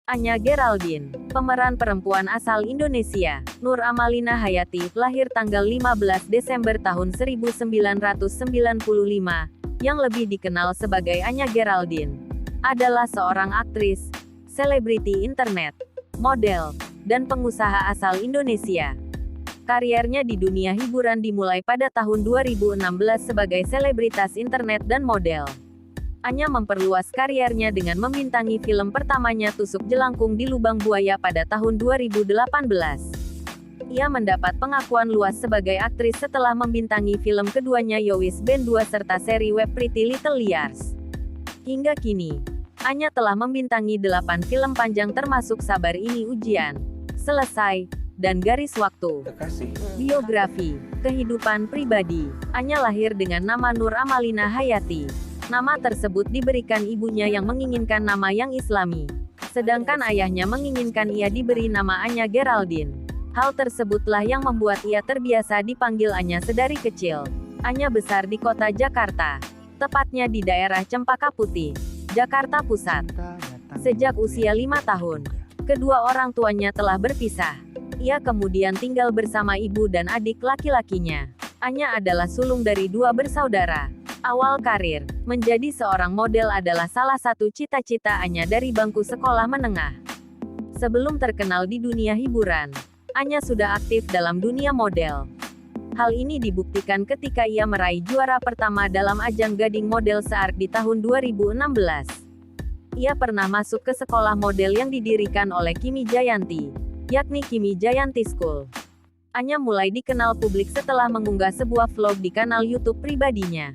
Anya Geraldine, pemeran perempuan asal Indonesia, Nur Amalina Hayati, lahir tanggal 15 Desember tahun 1995, yang lebih dikenal sebagai Anya Geraldine, adalah seorang aktris, selebriti internet, model, dan pengusaha asal Indonesia. Kariernya di dunia hiburan dimulai pada tahun 2016 sebagai selebritas internet dan model. Anya memperluas kariernya dengan membintangi film pertamanya Tusuk Jelangkung di Lubang Buaya pada tahun 2018. Ia mendapat pengakuan luas sebagai aktris setelah membintangi film keduanya Yowis Band 2 serta seri web Pretty Little Liars. Hingga kini, Anya telah membintangi 8 film panjang termasuk Sabar Ini Ujian, Selesai, dan Garis Waktu. Biografi, kehidupan pribadi. Anya lahir dengan nama Nur Amalina Hayati. Nama tersebut diberikan ibunya yang menginginkan nama yang islami. Sedangkan ayahnya menginginkan ia diberi nama Anya Geraldine. Hal tersebutlah yang membuat ia terbiasa dipanggil Anya sedari kecil. Anya besar di kota Jakarta. Tepatnya di daerah Cempaka Putih, Jakarta Pusat. Sejak usia 5 tahun, kedua orang tuanya telah berpisah. Ia kemudian tinggal bersama ibu dan adik laki-lakinya. Anya adalah sulung dari 2 bersaudara. Awal karir, menjadi seorang model adalah salah satu cita-cita Anya dari bangku sekolah menengah. Sebelum terkenal di dunia hiburan, Anya sudah aktif dalam dunia model. Hal ini dibuktikan ketika ia meraih juara pertama dalam ajang Gading Model Se-Art di tahun 2016. Ia pernah masuk ke sekolah model yang didirikan oleh Kimi Jayanti, yakni Kimi Jayanti School. Anya mulai dikenal publik setelah mengunggah sebuah vlog di kanal YouTube pribadinya.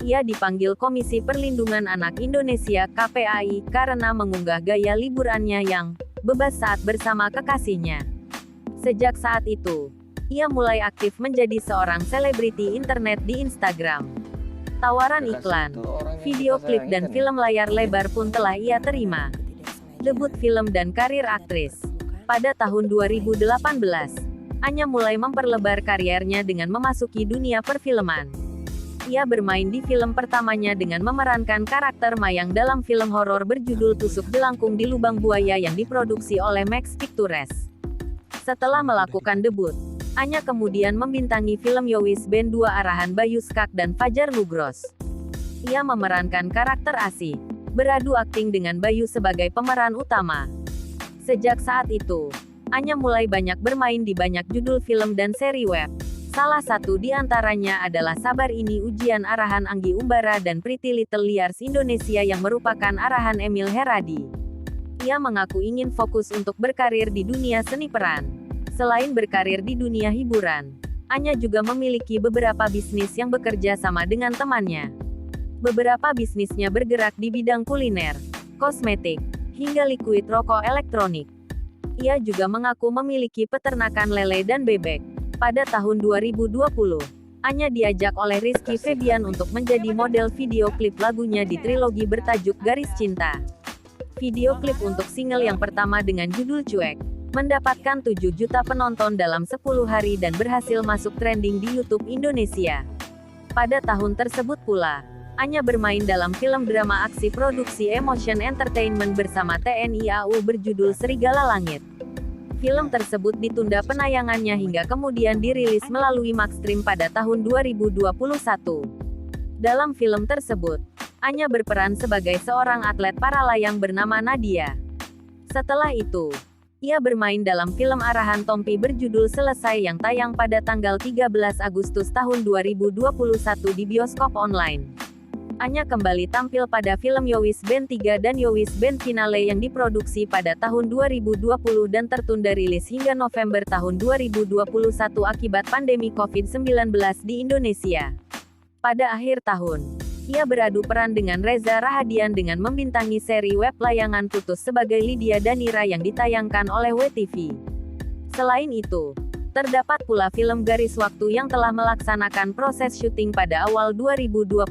Ia dipanggil Komisi Perlindungan Anak Indonesia (KPAI) karena mengunggah gaya liburannya yang bebas saat bersama kekasihnya. Sejak saat itu, ia mulai aktif menjadi seorang selebriti internet di Instagram. Tawaran iklan, video klip dan film layar lebar pun telah ia terima. Debut film dan karir aktris. Pada tahun 2018, Anya mulai memperlebar kariernya dengan memasuki dunia perfilman. Ia bermain di film pertamanya dengan memerankan karakter Mayang dalam film horor berjudul Tusuk Jelangkung di Lubang Buaya yang diproduksi oleh Max Pictures. Setelah melakukan debut, Anya kemudian membintangi film Yowis Band 2 arahan Bayu Skak dan Fajar Nugros. Ia memerankan karakter Asih, beradu akting dengan Bayu sebagai pemeran utama. Sejak saat itu, Anya mulai banyak bermain di banyak judul film dan seri web. Salah satu di antaranya adalah Sabar Ini Ujian arahan Anggi Umbara dan Pretty Little Liars Indonesia yang merupakan arahan Emil Heradi. Ia mengaku ingin fokus untuk berkarir di dunia seni peran. Selain berkarir di dunia hiburan, Anya juga memiliki beberapa bisnis yang bekerja sama dengan temannya. Beberapa bisnisnya bergerak di bidang kuliner, kosmetik, hingga liquid rokok elektronik. Ia juga mengaku memiliki peternakan lele dan bebek. Pada tahun 2020, Anya diajak oleh Rizky Febian untuk menjadi model video klip lagunya di trilogi bertajuk Garis Cinta. Video klip untuk single yang pertama dengan judul Cuek, mendapatkan 7 juta penonton dalam 10 hari dan berhasil masuk trending di YouTube Indonesia. Pada tahun tersebut pula, Anya bermain dalam film drama aksi produksi Emotion Entertainment bersama TNI AU berjudul Serigala Langit. Film tersebut ditunda penayangannya hingga kemudian dirilis melalui Maxstream pada tahun 2021. Dalam film tersebut, Anya berperan sebagai seorang atlet paralayang bernama Nadia. Setelah itu, ia bermain dalam film arahan Tompi berjudul Selesai yang tayang pada tanggal 13 Agustus tahun 2021 di bioskop online. Anya kembali tampil pada film Yowis Band 3 dan Yowis Band Finale yang diproduksi pada tahun 2020 dan tertunda rilis hingga November tahun 2021 akibat pandemi COVID-19 di Indonesia. Pada akhir tahun, ia beradu peran dengan Reza Rahadian dengan membintangi seri web layangan Putus sebagai Lydia Danira yang ditayangkan oleh WTV. Selain itu, terdapat pula film Garis Waktu yang telah melaksanakan proses syuting pada awal 2021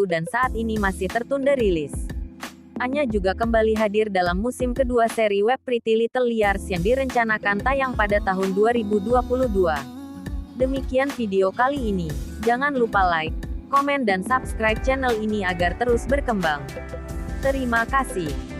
dan saat ini masih tertunda rilis. Anya juga kembali hadir dalam musim kedua seri web Pretty Little Liars yang direncanakan tayang pada tahun 2022. Demikian video kali ini. Jangan lupa like, komen dan subscribe channel ini agar terus berkembang. Terima kasih.